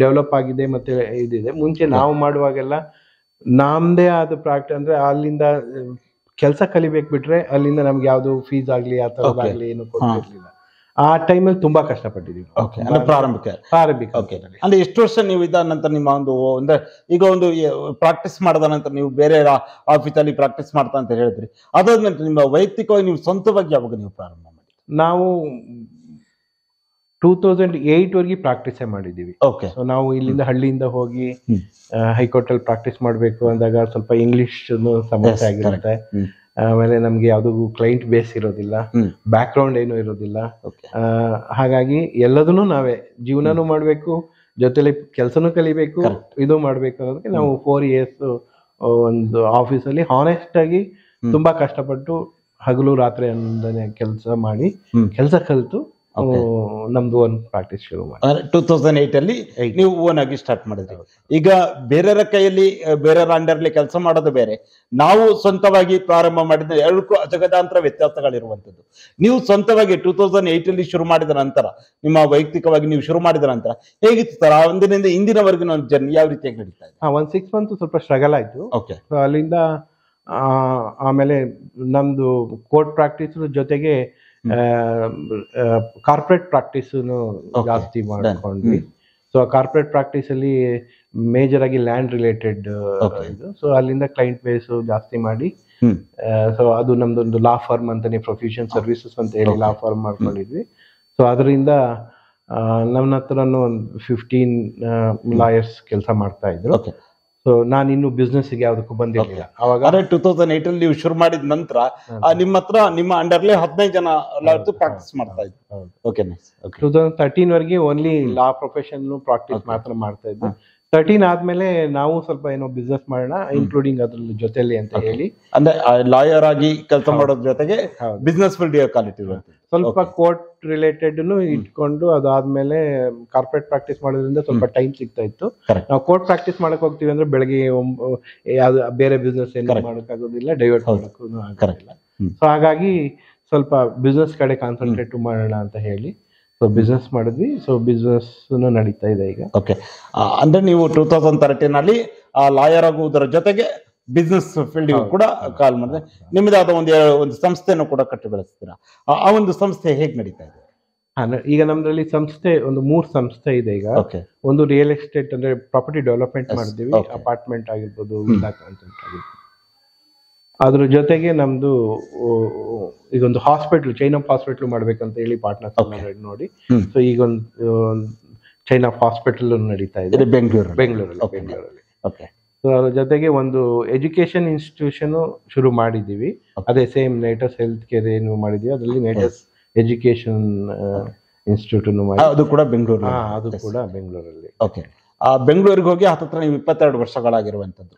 ಡೆವಲಪ್ ಆಗಿದೆ ಮತ್ತೆ ಇದಿದೆ. ಮುಂಚೆ ನಾವು ಮಾಡುವಾಗೆಲ್ಲ ನಮ್ದೇ ಆದ ಪ್ರಾಕ್ಟೀಸ್ ಅಂದ್ರೆ ಅಲ್ಲಿಂದ ಕೆಲಸ ಕಲಿಬೇಕು ಬಿಟ್ರೆ ಅಲ್ಲಿಂದ ನಮ್ಗೆ ಯಾವ್ದು ಫೀಸ್ ಆಗ್ಲಿ ಆ ತರದಾಗ್ಲಿ ಏನು ಕೊಟ್ಟಿರ್ಲಿಲ್ಲ. ಆ ಟೈಮಲ್ಲಿ ತುಂಬಾ ಕಷ್ಟಪಟ್ಟಿದೀವಿ ಪ್ರಾರಂಭಿಕ. ಅಂದ್ರೆ ಎಷ್ಟು ವರ್ಷ ನೀವು ಇದ್ದ ನಂತರ ನಿಮ್ಮ ಅಂದ್ರೆ ಈಗ ಒಂದು ಪ್ರಾಕ್ಟೀಸ್ ಮಾಡಿದ ನಂತರ ನೀವು ಬೇರೆ ಆಫೀಸಲ್ಲಿ ಪ್ರಾಕ್ಟೀಸ್ ಮಾಡ್ತಾ ಅಂತ ಹೇಳಿದ್ರಿ, ಅದಾದ್ಮೇಲೆ ನಿಮ್ಮ ವೈಯಕ್ತಿಕವಾಗಿ ನೀವು ಸ್ವಂತವಾಗಿ ಯಾವಾಗ ನೀವು ಪ್ರಾರಂಭ ಮಾಡಿ? ನಾವು 2008 ವರೆಗೆ ಪ್ರಾಕ್ಟೀಸೇ ಮಾಡಿದೀವಿ. ಸೊ ನಾವು ಇಲ್ಲಿಂದ ಹಳ್ಳಿಯಿಂದ ಹೋಗಿ ಹೈಕೋರ್ಟ್ ಅಲ್ಲಿ ಪ್ರಾಕ್ಟೀಸ್ ಮಾಡ್ಬೇಕು ಅಂದಾಗ ಸ್ವಲ್ಪ ಇಂಗ್ಲಿಷ್ ಸಮಸ್ಯೆ ಆಗಿರುತ್ತೆ. ಆಮೇಲೆ ನಮ್ಗೆ ಯಾವ್ದು ಕ್ಲೈಂಟ್ ಬೇಸ್ ಇರೋದಿಲ್ಲ, ಬ್ಯಾಕ್ ಗ್ರೌಂಡ್ ಏನು ಇರೋದಿಲ್ಲ. ಹಾಗಾಗಿ ಎಲ್ಲದನ್ನು ನಾವೇ ಜೀವನನೂ ಮಾಡ್ಬೇಕು, ಜೊತೆಲಿ ಕೆಲ್ಸನೂ ಕಲಿಬೇಕು, ಇದು ಮಾಡ್ಬೇಕು ಅನ್ನೋದಕ್ಕೆ ನಾವು 4 years ಒಂದು ಆಫೀಸಲ್ಲಿ ಹಾನೆಸ್ಟ್ ಆಗಿ ತುಂಬಾ ಕಷ್ಟಪಟ್ಟು ಹಗಲು ರಾತ್ರಿ ಅಂದನೆ ಕೆಲಸ ಮಾಡಿ ಕೆಲಸ ಕಲಿತು ನಮ್ದು ಒಂದು ಪ್ರಾಕ್ಟೀಸ್ ಶುರು ಮಾಡಿ 2008 ಅಲ್ಲಿ ನೀವು ಓನ್ ಆಗಿ ಸ್ಟಾರ್ಟ್ ಮಾಡಿದ್ರಿ. ಈಗ ಬೇರೆಯವರ ಕೈಯಲ್ಲಿ ಬೇರೆಯವರ ಅಂಡರ್ಲಿ ಕೆಲಸ ಮಾಡೋದು ಬೇರೆ, ನಾವು ಸ್ವಂತವಾಗಿ ಪ್ರಾರಂಭ ಮಾಡಿದ ಎರಡಕ್ಕೂ ಅಜಗದಾಂತರ ವ್ಯತ್ಯಾಸಗಳಿರುವಂತದ್ದು. ನೀವು ಸ್ವಂತವಾಗಿ 2008 ಅಲ್ಲಿ ಶುರು ಮಾಡಿದ ನಂತರ, ನಿಮ್ಮ ವೈಯಕ್ತಿಕವಾಗಿ ನೀವು ಶುರು ಮಾಡಿದ ನಂತರ ಹೇಗಿತ್ತು ಸರ್? ಆ ಒಂದಿನಿಂದ ಇಂದಿನವರೆಗಿನ ಒಂದು ಜರ್ನಿ ಯಾವ ರೀತಿಯಾಗಿ ನಡೀತಾ ಇದೆ? ಒಂದು 6 months ಸ್ವಲ್ಪ ಸ್ಟ್ರಗಲ್ ಆಯ್ತು. ಅಲ್ಲಿಂದ ಆಮೇಲೆ ನಮ್ದು ಕೋರ್ಟ್ ಪ್ರಾಕ್ಟೀಸ್ ಜೊತೆಗೆ ಕಾರ್ಪೊರೇಟ್ ಪ್ರಾಕ್ಟೀಸ್ ಜಾಸ್ತಿ ಮಾಡ್ಕೊಂಡ್ವಿ. ಸೊ ಕಾರ್ಪೊರೇಟ್ ಪ್ರಾಕ್ಟೀಸ್ ಅಲ್ಲಿ ಮೇಜರ್ ಆಗಿ ಲ್ಯಾಂಡ್ ರಿಲೇಟೆಡ್ ಇದು. ಸೊ ಅಲ್ಲಿಂದ ಕ್ಲೈಂಟ್ ಬೇಸ್ ಜಾಸ್ತಿ ಮಾಡಿ, ಸೊ ಅದು ನಮ್ದೊಂದು ಲಾ ಫರ್ಮ್ ಅಂತಾನೆ ಪ್ರೊಫ್ಯೂಷನ್ ಸರ್ವಿಸಸ್ ಅಂತ ಹೇಳಿ ಲಾ ಫರ್ಮ್ ಮಾಡ್ಕೊಂಡಿದ್ವಿ. ಸೊ ಅದರಿಂದ ನನ್ನ ಹತ್ರನೂ ಒಂದು 15 lawyers ಕೆಲಸ ಮಾಡ್ತಾ ಇದ್ರು. ಸೊ ನಾನು ಇನ್ನು ಬಿಸ್ನೆಸ್ ಗೆ ಯಾವ್ದಕ್ಕೂ ಬಂದಿರಲಿಲ್ಲ. ಅವಾಗ 2008 ಅಲ್ಲಿ ನೀವು ಶುರು ಮಾಡಿದ ನಂತರ ನಿಮ್ಮ ಹತ್ರ ನಿಮ್ಮ ಅಂಡರ್ಲಿ 15 ಜನ ಪ್ರಾಕ್ಟೀಸ್ ಮಾಡ್ತಾ ಇದ್ರು. 2013 ವರೆಗೆ ಓನ್ಲಿ ಲಾ ಪ್ರೊಫೆಷನ್ ಪ್ರಾಕ್ಟೀಸ್ ಮಾತ್ರ ಮಾಡ್ತಾ ಇದ್ದೆ. 13 ಆದ್ಮೇಲೆ ನಾವು ಸ್ವಲ್ಪ ಏನೋ ಬಿಸ್ನೆಸ್ ಮಾಡೋಣ, ಇನ್ಕ್ಲೂಡಿಂಗ್ ಅದ್ರಲ್ಲಿ ಜೊತೆಲಿ ಅಂತ ಹೇಳಿ, ಅಂದ್ರೆ ಲಾಯರ್ ಆಗಿ ಕೆಲಸ ಮಾಡೋದ್ರ ಜೊತೆಗೆ ಬಿಸ್ನೆಸ್ ಫೀಲ್ಡ್ ಕ್ವಾಲಿಟಿ ಸ್ವಲ್ಪ ಕೋರ್ಟ್ ರಿಲೇಟೆಡ್ ಇಟ್ಕೊಂಡು ಅದಾದ್ಮೇಲೆ ಕಾರ್ಪೊರೇಟ್ ಪ್ರಾಕ್ಟೀಸ್ ಮಾಡೋದ್ರಿಂದ ಸ್ವಲ್ಪ ಟೈಮ್ ಸಿಗ್ತಾ ಇತ್ತು. ನಾವು ಕೋರ್ಟ್ ಪ್ರಾಕ್ಟೀಸ್ ಮಾಡಕ್ ಹೋಗ್ತೀವಿ ಅಂದ್ರೆ ಬೆಳಗ್ಗೆ ಯಾವ್ದು ಬೇರೆ ಬಿಸ್ನೆಸ್ ಏನು ಮಾಡೋಕ್ಕಾಗೋದಿಲ್ಲ, ಡೈವರ್ಟ್ ಮಾಡೋಕ್ಕೂ ಆಗೋದಿಲ್ಲ. ಸೊ ಹಾಗಾಗಿ ಸ್ವಲ್ಪ ಬಿಸ್ನೆಸ್ ಕಡೆ ಕಾನ್ಸಂಟ್ರೇಟ್ ಮಾಡೋಣ ಅಂತ ಹೇಳಿ ಸೊ ಬಿಸ್ನೆಸ್ ಮಾಡಿದ್ವಿ. ಸೊ ಬಿಸ್ನೆಸ್ ನಡೀತಾ ಇದೆ ಈಗ. ಅಂದ್ರೆ ನೀವು 2013 ಅಲ್ಲಿ ಲಾಯರ್ ಆಗುವುದರ ಜೊತೆಗೆ ಬಿಸ್ನೆಸ್ ಫೀಲ್ಡ್ ಕೂಡ ಕಾಲ್ ಮಾಡಿದ್ರೆ ನಿಮ್ಮದಾದ ಒಂದು ಸಂಸ್ಥೆಯನ್ನು ಕೂಡ ಕಟ್ಟಿ ಬೆಳೆಸ್ತೀರಾ. ಆ ಒಂದು ಸಂಸ್ಥೆ ಹೇಗೆ ನಡೀತಾ ಇದೆ? ಈಗ ನಮ್ದ್ರಲ್ಲಿ ಸಂಸ್ಥೆ ಒಂದು 3 ಸಂಸ್ಥೆ ಇದೆ ಈಗ. ಒಂದು ರಿಯಲ್ ಎಸ್ಟೇಟ್ ಅಂದ್ರೆ ಪ್ರಾಪರ್ಟಿ ಡೆವಲಪ್ಮೆಂಟ್ ಮಾಡಿದೀವಿ, ಅಪಾರ್ಟ್ಮೆಂಟ್ ಆಗಿರ್ಬೋದು, ವಿಲ್ಲಾ ಕಾನ್ಸೆಪ್ಟ್ ಆಗಿರ್ಬೋದು. ಅದ್ರ ಜೊತೆಗೆ ನಮ್ದು ಈಗ ಒಂದು ಹಾಸ್ಪಿಟಲ್, ಚೈನ್ ಆಫ್ ಹಾಸ್ಪಿಟಲ್ ಮಾಡ್ಬೇಕಂತ ಹೇಳಿ ಪಾರ್ಟ್ನರ್ಸ್ ನೋಡಿ, ಸೊ ಈಗ ಒಂದು ಚೈನ್ ಆಫ್ ಹಾಸ್ಪಿಟಲ್ ನಡೀತಾ ಇದೆ ಬೆಂಗಳೂರಲ್ಲಿ. ಸೊ ಅದ್ರ ಜೊತೆಗೆ ಒಂದು ಎಜುಕೇಶನ್ ಇನ್ಸ್ಟಿಟ್ಯೂಷನ್ ಶುರು ಮಾಡಿದೀವಿ. ಅದೇ ಸೇಮ್ ನೇಟಸ್ ಹೆಲ್ತ್ ಕೇರ್ ಏನು ಮಾಡಿದೀವಿ ಅದರಲ್ಲಿ ನೇಟಸ್ ಎಜುಕೇಶನ್ ಇನ್ಸ್ಟಿಟ್ಯೂಟ್ ಅದು ಕೂಡ ಬೆಂಗಳೂರು. ಅದು ಕೂಡ ಬೆಂಗಳೂರಲ್ಲಿ. ಬೆಂಗಳೂರಿಗೆ ಹೋಗಿ ಹತ್ತತ್ರ ನೀವು 22 ವರ್ಷಗಳಾಗಿರುವಂತದ್ದು.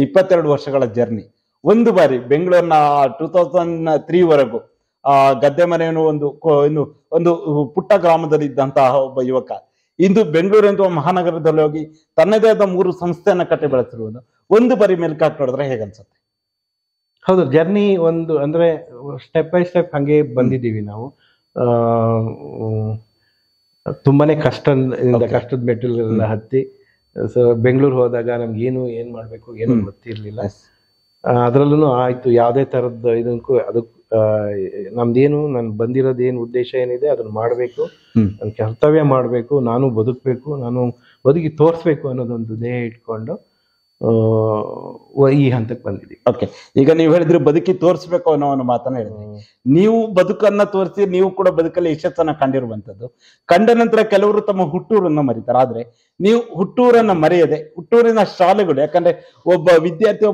22 ವರ್ಷಗಳ ಜರ್ನಿ ಒಂದು ಬಾರಿ ಬೆಂಗಳೂರಿನ 2003 ವರೆಗೂ ಗದ್ದೆ ಮನೆಯನ್ನು ಒಂದು ಪುಟ್ಟ ಗ್ರಾಮದಲ್ಲಿ ಇದ್ದಂತಹ ಒಬ್ಬ ಯುವಕ ಇಂದು ಬೆಂಗಳೂರು ಮಹಾನಗರದಲ್ಲಿ ಹೋಗಿ ತನ್ನದೇ ಆದ 3 ಸಂಸ್ಥೆಯನ್ನ ಕಟ್ಟಿ ಬೆಳೆಸಿರುವುದು ಒಂದು ಬಾರಿ ಮೇಲ್ಕ್ ಹಾಕಿ ನೋಡಿದ್ರೆ ಹೇಗನ್ಸುತ್ತೆ? ಹೌದು, ಜರ್ನಿ ಒಂದು ಅಂದ್ರೆ ಸ್ಟೆಪ್ ಬೈ ಸ್ಟೆಪ್ ಹಂಗೆ ಬಂದಿದ್ದೀವಿ ನಾವು. ತುಂಬಾನೇ ಕಷ್ಟದ ಮೆಟ್ಟಿಲೆಲ್ಲ ಹತ್ತಿ ಸೊ ಬೆಂಗಳೂರು ಹೋದಾಗ ನಮ್ಗೆ ಏನ್ ಮಾಡ್ಬೇಕು ಏನು ಗೊತ್ತಿರ್ಲಿಲ್ಲ. ಅದ್ರಲ್ಲೂ ಆಯ್ತು ಯಾವ್ದೇ ತರದ್ ಇದಕ್ಕೂ ಅದಕ್ಕೆ ನಮ್ದೇನು ನಾನು ಬಂದಿರೋದೇನು ಉದ್ದೇಶ ಏನಿದೆ ಅದನ್ನ ಮಾಡ್ಬೇಕು, ನನ್ ಕರ್ತವ್ಯ ಮಾಡ್ಬೇಕು, ನಾನು ಬದುಕ್ಬೇಕು, ನಾನು ಬದುಕಿ ತೋರ್ಸ್ಬೇಕು ಅನ್ನೋದೊಂದು ಧ್ಯೇಯ ಇಟ್ಕೊಂಡು ಈ ಹಂತಕ್ಕೆ ಬಂದಿದ್ದೀವಿ. ಈಗ ನೀವು ಹೇಳಿದ್ರೆ ಬದುಕಿ ತೋರಿಸ್ಬೇಕು ಅನ್ನೋ ಒಂದು ಮಾತನ್ನ ಹೇಳಿದ್ರಿ. ನೀವು ಬದುಕನ್ನ ತೋರಿಸಿ ನೀವು ಕೂಡ ಬದುಕಲ್ಲಿ ಯಶಸ್ಸನ್ನ ಕಂಡಿರುವಂತದ್ದು. ಕಂಡ ನಂತರ ಕೆಲವರು ತಮ್ಮ ಹುಟ್ಟೂರನ್ನ ಮರೀತಾರೆ, ಆದ್ರೆ ನೀವು ಹುಟ್ಟೂರನ್ನ ಮರೆಯದೆ ಹುಟ್ಟೂರಿನ ಶಾಲೆಗಳು, ಯಾಕಂದ್ರೆ ಒಬ್ಬ ವಿದ್ಯಾರ್ಥಿ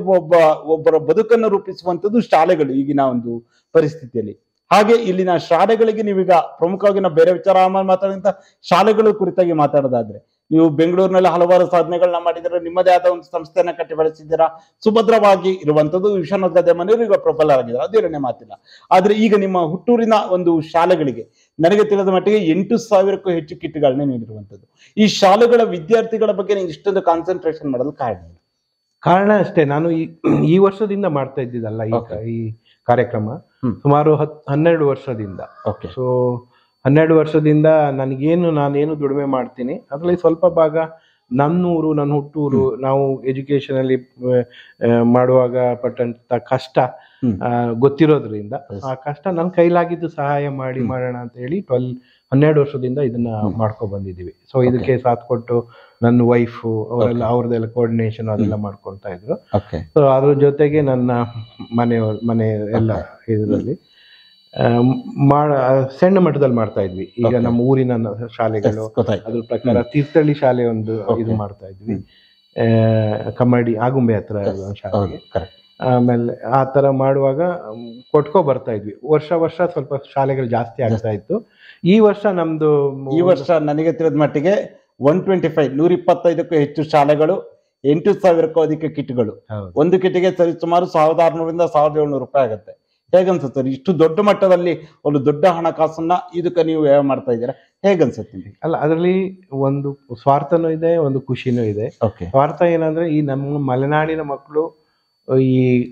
ಒಬ್ಬರ ಬದುಕನ್ನು ರೂಪಿಸುವಂತದ್ದು ಶಾಲೆಗಳು ಈಗಿನ ಒಂದು ಪರಿಸ್ಥಿತಿಯಲ್ಲಿ. ಹಾಗೆ ಇಲ್ಲಿನ ಶಾಲೆಗಳಿಗೆ ನೀವೀಗ ಪ್ರಮುಖವಾಗಿ ನಾವು ಬೇರೆ ವಿಚಾರ ಮಾತಾಡಿದಂತ ಶಾಲೆಗಳ ಕುರಿತಾಗಿ ಮಾತಾಡೋದಾದ್ರೆ ನೀವು ಬೆಂಗಳೂರಿನಲ್ಲಿ ಹಲವಾರು ಸಾಧನೆಗಳನ್ನ ಮಾಡಿದ್ರೆ, ನಿಮ್ಮದೇ ಆದ ಒಂದು ಸಂಸ್ಥೆಯನ್ನ ಕಟ್ಟಿ ಬೆಳೆಸಿದ್ದೀರಾ, ಸುಭದ್ರವಾಗಿ ಇರುವಂತದ್ದು. ವಿಶ್ವನಾಥ್ ಗದ್ದೆಮನೆಯವರು ಈಗ ಪ್ರಬಲರಾಗಿದ್ದಾರೆ, ಅದೇನೇ ಮಾತಿಲ್ಲ. ಆದ್ರೆ ಈಗ ನಿಮ್ಮ ಹುಟ್ಟೂರಿನ ಒಂದು ಶಾಲೆಗಳಿಗೆ ನನಗೆ ತಿಳಿದ ಮಟ್ಟಿಗೆ 8,000ಕ್ಕೂ ಹೆಚ್ಚು ಕಿಟ್ಗಳನ್ನ ನೀಡಿರುವಂತದ್ದು. ಈ ಶಾಲೆಗಳ ವಿದ್ಯಾರ್ಥಿಗಳ ಬಗ್ಗೆ ನೀವು ಇಷ್ಟೊಂದು ಕಾನ್ಸಂಟ್ರೇಷನ್ ಮಾಡಲು ಕಾರಣ ಅಷ್ಟೇ, ನಾನು ಈ ವರ್ಷದಿಂದ ಮಾಡ್ತಾ ಇದ್ದಿದ್ದಲ್ಲ ಈ ಕಾರ್ಯಕ್ರಮ, ಸುಮಾರು 12 ವರ್ಷದಿಂದ. ಸೊ 12 ವರ್ಷದಿಂದ ನಾನೇನು ದುಡಿಮೆ ಮಾಡ್ತೀನಿ ಅದರಲ್ಲಿ ಸ್ವಲ್ಪ ಭಾಗ ನನ್ನೂರು, ನನ್ನ ಹುಟ್ಟೂರು, ನಾವು ಎಜುಕೇಶನ್ ಅಲ್ಲಿ ಮಾಡುವಾಗ ಪಟ್ಟಂತ ಕಷ್ಟ ಗೊತ್ತಿರೋದ್ರಿಂದ ಆ ಕಷ್ಟ ನನ್ನ ಕೈಲಾಗಿದ್ದು ಸಹಾಯ ಮಾಡೋಣ ಅಂತ ಹೇಳಿ 12 ವರ್ಷದಿಂದ ಇದನ್ನ ಮಾಡ್ಕೊ ಬಂದಿದೀವಿ. ಸೊ ಇದಕ್ಕೆ ಸಾಥ್ ಕೊಟ್ಟು ನನ್ನ ವೈಫು ಅವ್ರದ್ದೆಲ್ಲ ಕೋಆರ್ಡಿನೇಷನ್ ಅದೆಲ್ಲ ಮಾಡ್ಕೊಳ್ತಾ ಇದ್ರು. ಸೊ ಅದ್ರ ಜೊತೆಗೆ ನನ್ನ ಮನೆ ಎಲ್ಲ ಇದರಲ್ಲಿ ಸಣ್ಣ ಮಟ್ಟದಲ್ಲಿ ಮಾಡ್ತಾ ಇದ್ವಿ. ಈಗ ನಮ್ಮ ಊರಿನ ಶಾಲೆಗಳು ಅದ್ರ ಪ್ರಕಾರ ತೀರ್ಥಹಳ್ಳಿ ಶಾಲೆ ಒಂದು ಇದು ಮಾಡ್ತಾ ಇದ್ವಿ, ಕಮ್ಮಡಿ ಆಗುಂಬೆ ಹತ್ರ ಶಾಲೆಗೆ. ಆಮೇಲೆ ಆ ತರ ಮಾಡುವಾಗ ಕೊಟ್ಕೊ ಬರ್ತಾ ಇದ್ವಿ. ವರ್ಷ ಸ್ವಲ್ಪ ಶಾಲೆಗಳು ಜಾಸ್ತಿ ಆಗ್ತಾ ಇತ್ತು. ಈ ವರ್ಷ ನನಗೆ ತಿಳಿದ ಮಟ್ಟಿಗೆ 125ಕ್ಕೂ ಹೆಚ್ಚು ಶಾಲೆಗಳು, 8,000ಕ್ಕೂ ಅಧಿಕ ಕಿಟ್ಗಳು. ಒಂದು ಕಿಟ್ಗೆ ಸರಿ ಸುಮಾರು 1,600ರಿಂದ 1,700 ರೂಪಾಯಿ ಆಗುತ್ತೆ. ಹೇಗನ್ಸುತ್ತೆ? ಇಷ್ಟು ದೊಡ್ಡ ಮಟ್ಟದಲ್ಲಿ ಒಂದು ದೊಡ್ಡ ಹಣಕಾಸನ್ನ ಇದಕ್ಕೆ ನೀವು ವ್ಯಯ ಮಾಡ್ತಾ ಇದ್ದೀರಾ, ಹೇಗನ್ಸುತ್ತೆ? ಅಲ್ಲ, ಅದರಲ್ಲಿ ಒಂದು ಸ್ವಾರ್ಥನೂ ಇದೆ, ಒಂದು ಖುಷಿನೂ ಇದೆ. ಸ್ವಾರ್ಥ ಏನಂದ್ರೆ, ಈ ನಮ್ಮ ಮಲೆನಾಡಿನ ಮಕ್ಕಳು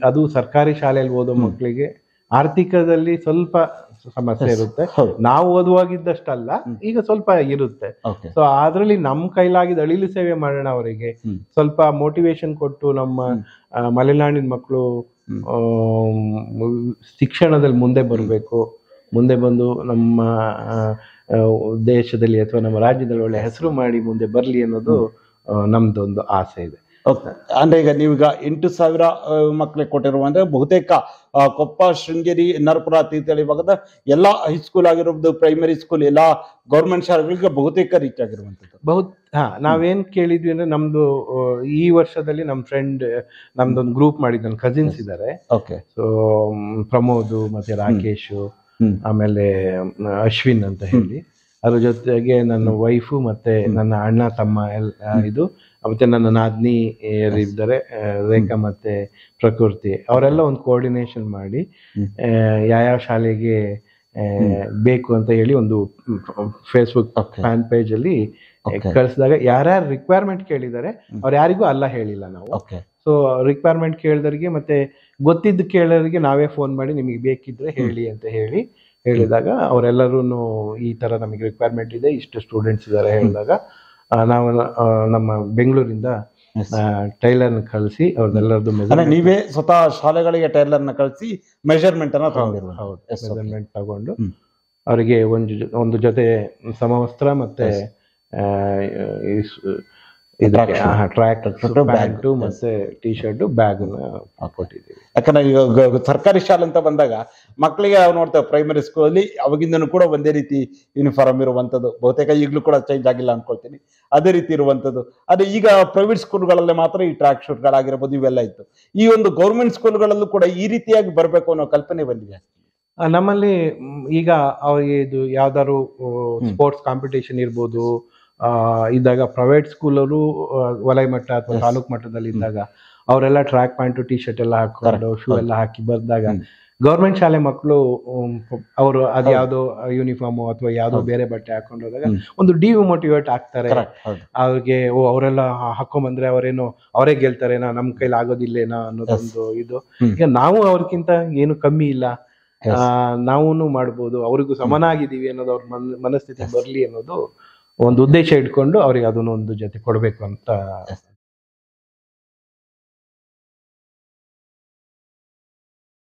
ಅದು ಸರ್ಕಾರಿ ಶಾಲೆಯಲ್ಲಿ ಓದೋ ಮಕ್ಕಳಿಗೆ ಆರ್ಥಿಕದಲ್ಲಿ ಸ್ವಲ್ಪ ಸಮಸ್ಯೆ ಇರುತ್ತೆ. ನಾವು ಓದುವಾಗಿದ್ದಷ್ಟಲ್ಲ, ಈಗ ಸ್ವಲ್ಪ ಇರುತ್ತೆ. ಸೊ ಅದ್ರಲ್ಲಿ ನಮ್ ಕೈಲಾಗಿದ್ದು ಅಳಿಲು ಸೇವೆ ಮಾಡೋಣ, ಅವರಿಗೆ ಸ್ವಲ್ಪ ಮೋಟಿವೇಶನ್ ಕೊಟ್ಟು ನಮ್ಮ ಮಲೆನಾಡಿನ ಮಕ್ಕಳು ಶಿಕ್ಷಣದಲ್ಲಿ ಮುಂದೆ ಬರಬೇಕು, ಮುಂದೆ ಬಂದು ನಮ್ಮ ದೇಶದಲ್ಲಿ ಅಥವಾ ನಮ್ಮ ರಾಜ್ಯದಲ್ಲಿ ಒಳ್ಳೆ ಹೆಸರು ಮಾಡಿ ಮುಂದೆ ಬರ್ಲಿ ಅನ್ನೋದು ನಮ್ದೊಂದು ಆಸೆ ಇದೆ. ಅಂದ್ರೆ ಈಗ ನೀವೀಗ 8,000 ಮಕ್ಕಳಿಗೆ ಕೊಟ್ಟಿರುವ ಅಂದ್ರೆ ಬಹುತೇಕ ಕೊಪ್ಪ, ಶೃಂಗೇರಿ, ನರಪುರ, ತೀರ್ಥಹಳ್ಳಿ ಭಾಗದ ಎಲ್ಲಾ ಹೈಸ್ಕೂಲ್ ಆಗಿರ್ಬೋದು, ಪ್ರೈಮರಿ ಸ್ಕೂಲ್, ಎಲ್ಲಾ ಗೌರ್ಮೆಂಟ್ ಶಾಲೆಗಳಿಗೆ ಬಹುತೇಕ ರೀಚ್ ಆಗಿರುವಂತದ್ದು. ನಾವೇನ್ ಕೇಳಿದ್ವಿ ಅಂದ್ರೆ, ನಮ್ದು ಈ ವರ್ಷದಲ್ಲಿ ನಮ್ ಫ್ರೆಂಡ್ ನಮ್ದೊಂದು ಗ್ರೂಪ್ ಮಾಡಿದ್, ನನ್ನ ಕಸಿನ್ಸ್ ಇದ್ದಾರೆ. ಸೊ ಪ್ರಮೋದ್ ಮತ್ತೆ ರಾಕೇಶ್, ಆಮೇಲೆ ಅಶ್ವಿನ್ ಅಂತ ಹೇಳಿ, ಅದ್ರ ಜೊತೆಗೆ ನನ್ನ ವೈಫು ಮತ್ತೆ ನನ್ನ ಅಣ್ಣ ತಮ್ಮ ಇದು, ಮತ್ತೆ ನನ್ನ ನಾದ್ನಿ ಇದ್ದಾರೆ ರೇಖಾ ಮತ್ತೆ ಪ್ರಕೃತಿ, ಅವರೆಲ್ಲ ಒಂದು ಕೋಆರ್ಡಿನೇಷನ್ ಮಾಡಿ ಯಾವ ಶಾಲೆಗೆ ಬೇಕು ಅಂತ ಹೇಳಿ ಒಂದು ಫೇಸ್ಬುಕ್ ಫ್ಯಾನ್ ಪೇಜ್ ಅಲ್ಲಿ ಕಳಿಸಿದಾಗ ಯಾರ್ಯಾರು ರಿಕ್ವೈರ್ಮೆಂಟ್ ಕೇಳಿದ್ದಾರೆ ಅವ್ರು ಯಾರಿಗೂ ಅಲ್ಲ ಹೇಳಿಲ್ಲ ನಾವು. ಸೊ ರಿಕ್ವೈರ್ಮೆಂಟ್ ಕೇಳಿದವರಿಗೆ ಮತ್ತೆ ಗೊತ್ತಿದ್ದು ಕೇಳೋರಿಗೆ ನಾವೇ ಫೋನ್ ಮಾಡಿ ನಿಮಗೆ ಬೇಕಿದ್ರೆ ಹೇಳಿ ಅಂತ ಹೇಳಿದಾಗ ಅವರೆಲ್ಲರೂ ಈ ತರ ನಮಗೆ ರಿಕ್ವೈರ್ಮೆಂಟ್ ಇದೆ, ಇಷ್ಟು ಸ್ಟೂಡೆಂಟ್ಸ್ ಇದ್ದಾರೆ ಹೇಳಿದಾಗ ನಾವು ನಮ್ಮ ಬೆಂಗಳೂರಿಂದ ಟೈಲರ್ನ ಕಳಿಸಿ ಅವ್ರನ್ನೆಲ್ಲರದ್ದು ನೀವೇ ಸ್ವತಃ ಶಾಲೆಗಳಿಗೆ ಟೈಲರ್ನ ಕಳಿಸಿ ಮೆಜರ್ಮೆಂಟ್ ಅನ್ನ ತಗೊಂಡಿರುವ? ಹೌದು, ಮೆಜರ್ಮೆಂಟ್ ತಗೊಂಡು ಅವರಿಗೆ ಒಂದು ಜೊತೆ ಸಮವಸ್ತ್ರ ಮತ್ತೆ ಟ್ರ್ಯಾಕ್ ಪ್ಯಾಂಟು ಮತ್ತೆ ಟಿ ಶರ್ಟ್ ಬ್ಯಾಗ್ ಕೊಟ್ಟಿದ್ದೀವಿ. ಯಾಕಂದ್ರೆ ಈಗ ಸರ್ಕಾರಿ ಶಾಲೆ ಅಂತ ಬಂದಾಗ ಮಕ್ಕಳಿಗೆ ನಾವು ನೋಡ್ತೇವೆ, ಪ್ರೈಮರಿ ಸ್ಕೂಲ್ ಅಲ್ಲಿ ಅವಾಗಿಂದನೂ ಕೂಡ ಒಂದೇ ರೀತಿ ಯೂನಿಫಾರ್ಮ್ ಇರುವಂತದ್ದು, ಬಹುತೇಕ ಈಗಲೂ ಕೂಡ ಚೇಂಜ್ ಆಗಿಲ್ಲ ಅನ್ಕೊಳ್ತೀನಿ, ಅದೇ ರೀತಿ ಇರುವಂತದ್ದು. ಅದೇ ಈಗ ಪ್ರೈವೇಟ್ ಸ್ಕೂಲ್ಗಳಲ್ಲಿ ಮಾತ್ರ ಈ ಟ್ರ್ಯಾಕ್ ಶೂಟ್ಗಳಾಗಿರ್ಬೋದು ಇವೆಲ್ಲ ಇತ್ತು. ಈ ಒಂದು ಗೌರ್ಮೆಂಟ್ ಸ್ಕೂಲ್ಗಳಲ್ಲೂ ಕೂಡ ಈ ರೀತಿಯಾಗಿ ಬರ್ಬೇಕು ಅನ್ನೋ ಕಲ್ಪನೆ ಬಂದಿದೆ ನಮ್ಮಲ್ಲಿ. ಈಗ ಅವ್ರಿಗೆ ಇದು ಯಾವ್ದಾದ್ರು ಸ್ಪೋರ್ಟ್ಸ್ ಕಾಂಪಿಟೇಷನ್ ಇರ್ಬೋದು ಇದ್ದಾಗ, ಪ್ರೈವೇಟ್ ಸ್ಕೂಲರು ವಲಯ ಮಟ್ಟ ಅಥವಾ ತಾಲೂಕ್ ಮಟ್ಟದಲ್ಲಿ ಇದ್ದಾಗ ಅವರೆಲ್ಲ ಟ್ರ್ಯಾಕ್ ಪ್ಯಾಂಟು ಟಿ ಶರ್ಟ್ ಎಲ್ಲ ಹಾಕೊಂಡು ಶೂ ಎಲ್ಲ ಹಾಕಿ ಬರ್ದಾಗ, ಗೌರ್ಮೆಂಟ್ ಶಾಲೆ ಮಕ್ಕಳು ಅವರು ಅದು ಯಾವ್ದೋ ಯೂನಿಫಾರ್ಮ್ ಅಥವಾ ಯಾವ್ದೋ ಬೇರೆ ಬಟ್ಟೆ ಹಾಕೊಂಡು ಹೋದಾಗ ಒಂದು ಡಿಮೋಟಿವೇಟ್ ಆಗ್ತಾರೆ. ಅವ್ರಿಗೆ ಅವರೆಲ್ಲ ಹಾಕೊಂಡ್ಬಂದ್ರೆ ಅವರೇ ಗೆಲ್ತಾರೇನಾ, ನಮ್ ಕೈಲಿ ಆಗೋದಿಲ್ಲೇನಾ ಅನ್ನೋದೊಂದು ಇದು. ಈಗ ನಾವು ಅವ್ರಿಗಿಂತ ಏನು ಕಮ್ಮಿ ಇಲ್ಲ, ನಾವೂ ಮಾಡ್ಬೋದು, ಅವ್ರಿಗೂ ಸಮನಾಗಿದ್ದೀವಿ ಅನ್ನೋದು ಅವ್ರ ಮನಸ್ಥಿತಿ ಬರ್ಲಿ ಅನ್ನೋದು ಒಂದು ಉದ್ದೇಶ ಇಟ್ಕೊಂಡು ಅವ್ರಿಗೆ ಅದನ್ನೊಂದು ಜೊತೆ ಕೊಡ್ಬೇಕು ಅಂತ